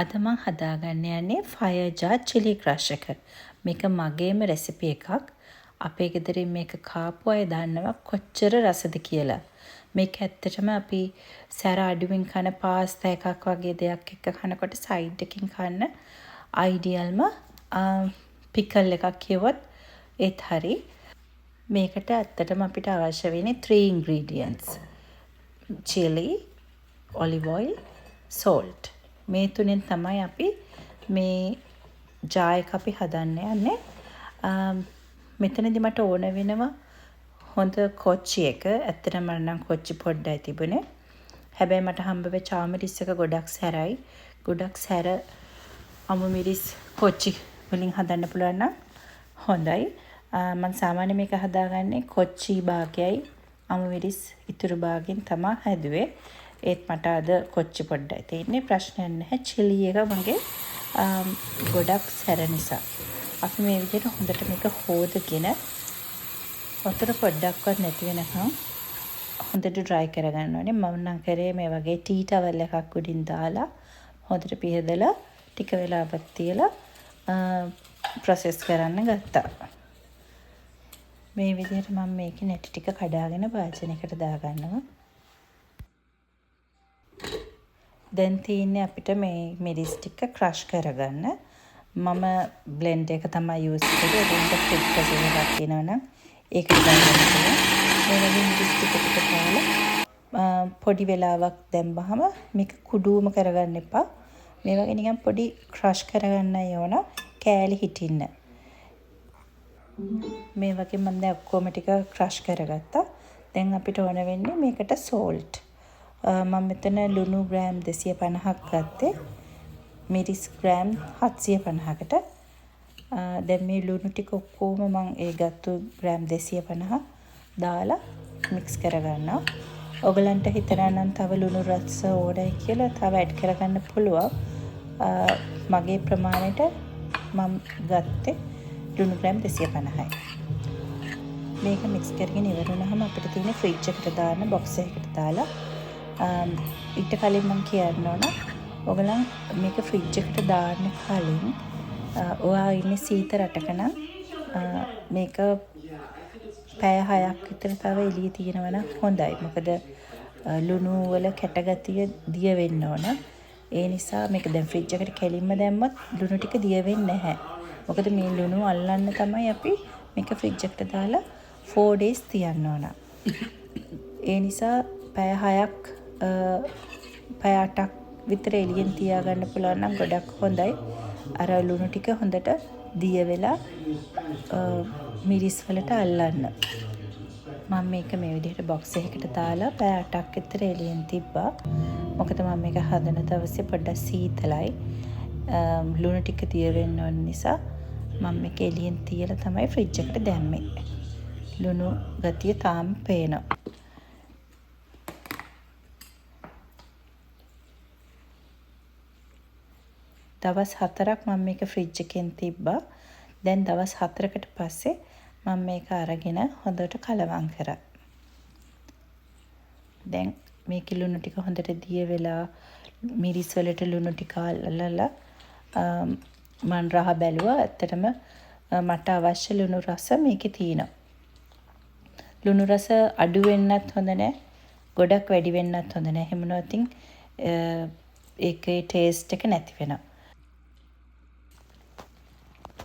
අද මම හදාගන්න යන්නේ ෆයර් ජාර් චිලි ක්‍රෂ් එක. මේක මගේම රෙසිපි එකක්. අපේ ගෙදරින් මේක කාපු අය දන්නවා කොච්චර රසද කියලා. මේක ඇත්තටම අපි සැර අඩුවෙන් කන පාස්තා එකක් වගේ දෙයක් එක්ක කනකොට සයිඩ් එකකින් කන්න අයිඩියල්ම පිකල් එකක් කියවොත් ඒත් හරි. මේකට ඇත්තටම අපිට අවශ්‍ය වෙන්නේ 3 ingredients. chili, olive oil, salt. මේ තුනෙන් තමයි අපි මේ ජා එක අපි හදන්න යන්නේ. මෙතනදි මට ඕන වෙනවා හොඳ කොච්චි එක. ඇත්තටම මට නම් කොච්චි පොඩ්ඩයි තිබුණේ. හැබැයි මට හම්බ වෙච්ච ආමිරිස් එක ගොඩක් සැරයි. ගොඩක් සැර අමු මිරිස් කොච්චි වලින් හදන්න පුළුවන් නම් හොඳයි. මම සාමාන්‍ය මේක හදාගන්නේ කොච්චි භාගයයි අමු මිරිස් ඉතුරු භාගයෙන් තමයි හැදුවේ. ඒත් මට අද කොච්චි පොඩ්ඩයි තියෙන්නේ. ප්‍රශ්නයක් නැහැ. චිලි එක මගේ ගොඩක් සැර නිසා. අපි මේ විදිහට හොඳට මේක හොදගෙන වතුර පොඩ්ඩක්වත් නැති වෙනකම් හොඳට dry කරගන්න ඕනේ. මම නම් කරේ මේ වගේ ටී ටවල් එකක් උඩින් දාලා හොඳට පිහදලා ටික වෙලාවක් තියලා process කරන්න ගත්තා. මේ විදිහට මම මේකේ නැටි ටික කඩාගෙන භාජනයකට දාගන්නවා. දැන් තියෙන්නේ අපිට මේ මිරිස් ටික ක්‍රෂ් කරගන්න. මම බ්ලෙන්ඩ් එක තමයි යූස් කරේ. ඒකට ෆුඩ් ප්‍රොසෙසර් එකක් තියෙනවනම් ඒකට දාන්න පුළුවන්. මේ වගේ මිරිස් ටික දාලා පොඩි වෙලාවක් දැම්මහම මේක කුඩුවම කරගන්න එපා. මේ වගේ නිකන් පොඩි ක්‍රෂ් කරගන්නයි ඕන. කෑලි හිටින්න. මේ වගේ මම දැන් ඔක්කොම ටික ක්‍රෂ් කරගත්තා. දැන් අපිට ඕන වෙන්නේ මේකට සෝල්ට්. මම මෙතන ලුණු ග්‍රෑම් 250ක් ගත්තේ. මිරිස් ග්‍රෑම් 750කට. දැන් මේ ලුණු ටික ඔක්කොම මම ඒ ගත්තු ග්‍රෑම් 250 දාලා මික්ස් කරගන්නවා. ඔයගලන්ට හිතනවා නම් තව ලුණු රස ඕනයි කියලා තව ඇඩ් කරගන්න පුළුවන්. මගේ ප්‍රමාණයට මම ගත්තේ ලුණු ග්‍රෑම් 250යි. මේක මික්ස් කරගෙන ඉවර වුණාම අපිට තියෙන ෆ්‍රිජ් එකට දාන්න බොක්ස් එකකට දාලා ඊට කලින් මම කියන්න ඕන ඔයගලන් මේක ෆ්‍රිජ් එකට දාන්න කලින් ඔයා ඉන්නේ සීත රටක නම් මේක පැය 6ක් විතර තව එළිය තියෙනවා නම් හොඳයි. මොකද ලුණු වල කැටගතිය දිය වෙන්න ඕන. ඒ නිසා මේක දැන් ෆ්‍රිජ් එකට කෙලින්ම දැම්මොත් ලුණු ටික දිය වෙන්නේ නැහැ. මොකද මේ ලුණු අල්ලන්න තමයි අපි මේක ෆ්‍රිජ් එකට දාලා 4 days තියන්න ඕන. ඒ නිසා පැය 6ක් පැය 8ක් විතර එළියෙන් තියාගන්න පුළුවන් නම් ගොඩක් හොඳයි. අර ලුණු ටික හොඳට දිය වෙලා මිරිස් වලට අල්ලන්න. මම මේක මේ විදිහට බොක්ස් එකකට දාලා පැය 8ක් විතර එළියෙන් තිබ්බා. මොකද මම මේක හදන දවසේ පොඩ්ඩක් සීතලයි. ලුණු ටික දිය වෙන්න ඕන නිසා මම මේක එළියෙන් තියලා තමයි ෆ්‍රිජ් එකට දැම්මේ. ලුණු ගතිය තාම පේනවා. දවස් 4ක් මම මේක ෆ්‍රිජ් එකෙන් තිබ්බා. දැන් දවස් 4කට පස්සේ මම මේක අරගෙන හොඳට කලවම් කරා. දැන් මේකේ ලුණු ටික හොඳට දිය වෙලා මිරිස් වලට ලුණු ටික අල්ලලා මම රහ බැලුවා. ඇත්තටම මට අවශ්‍ය ලුණු රස මේකේ තියෙනවා. ලුණු රස අඩු වෙන්නත් හොඳ නැහැ. ගොඩක් වැඩි වෙන්නත් හොඳ නැහැ. එහෙම නොතින් ඒකේ ටේස්ට් එක නැති වෙනවා.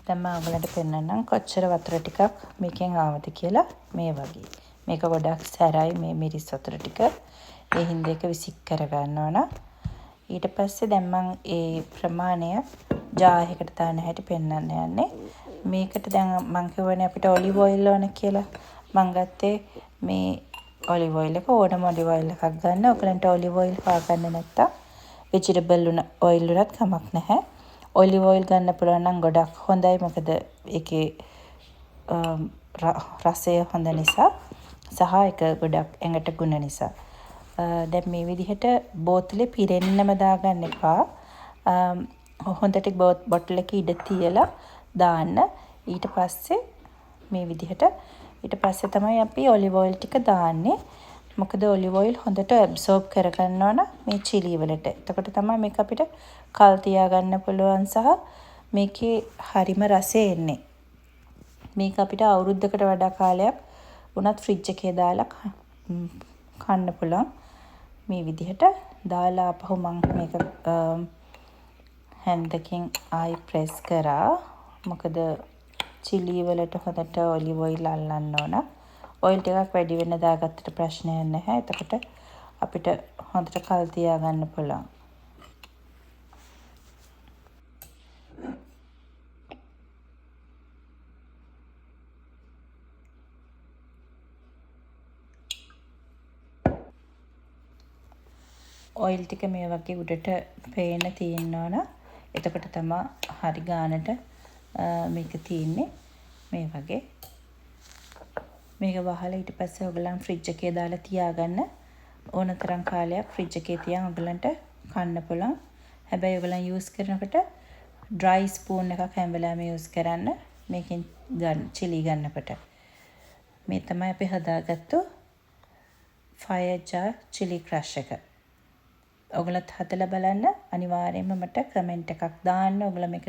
දැන් මම ඔයගලන්ට පෙන්නන්නම් කොච්චර වතුර ටිකක් මේකෙන් ආවද කියලා. මේ වගේ. මේක ගොඩක් සැරයි මේ මිරිස් වතුර ටික. ඒ හින්දා ඒක විසික් කර ගන්න ඕන. ඊට පස්සේ දැන් මම ඒ ප්‍රමාණය ජා එකකට දාන්න හැටි පෙන්නන්න යන්නේ. මේකට දැන් මම කියවනේ අපිට ඔලිව් ඔයිල් ඕන කියලා. මම ගත්තේ මේ ඔලිව් ඔයිල් එක ඕනම ඔලිව් ඔයිල් එකක් ගන්න. ඔයගලන්ට ඔලිව් ඔයිල් හොයාගන්න නැත්තම් වෙජිටබල් ඔයිල් වලත් කමක් නැහැ. ඔලිව් ඔයිල් ගන්න පුළුවන් නම් ගොඩක් හොඳයි. මොකද ඒකේ රසය හොඳ නිසා සහ ඒක ගොඩක් ඇඟට ගුණ නිසා. දැන් මේ විදිහට බෝතලේ පිරෙන්නම දාගන්න එපා. හොඳට බොටල් එක ඉඩ තියලා දාන්න. ඊට පස්සේ මේ විදිහට ඊට පස්සේ තමයි අපි ඔලිව් ඔයිල් ටික දාන්නේ. මොකද ඔලිව් ඔයිල් හොඳට ඇබ්සෝබ් කරගන්න ඕන මේ චිලි වලට. එතකොට තමයි මේක අපිට කල් තියාගන්න පුළුවන් සහ මේකේ හරිම රසය එන්නේ. මේක අපිට අවුරුද්දකට වඩා කාලයක් වුණත් ෆ්‍රිජ් එකේ දාලා කන්න පුළුවන්. මේ විදිහට දාලා ආපහු මම මේක හැන්දකින් ආයි ප්‍රෙස් කරා. මොකද චිලි වලට හොඳට ඔලිව් ඔයිල් අල්ලන්න ඕන. ඔයිල් ටිකක් වැඩි වෙන්න දාගත්තට ප්‍රශ්නයක් නැහැ. එතකොට අපිට හොඳට කල් තියාගන්න පුළුවන්. ඔයිල් ටික මේ වගේ උඩට පේන්න තියෙන්න ඕන. එතකොට තමයි හරි ගානට මේක තියෙන්නේ මේ වගේ. මේක වහලා ඊට පස්සේ ඔයගලන් ෆ්‍රිජ් එකේ දාලා තියාගන්න. ඕන තරම් කාලයක් ෆ්‍රිජ් එකේ තියන් ඔයගලන්ට කන්න පුළුවන්. හැබැයි ඔයගලන් යූස් කරනකොට ඩ්‍රයි ස්පූන් එකක් හැම වෙලාවෙම යූස් කරන්න. මේකෙන් චිලි ගන්නකොට. මේ තමයි අපි හදාගත්තු ෆයර් ජාර් චිලි ක්‍රෂ් එක. ඔයගලත් හදලා බලන්න. අනිවාර්යයෙන්ම මට කමෙන්ට් එකක් දාන්න. ඔයගල මේකට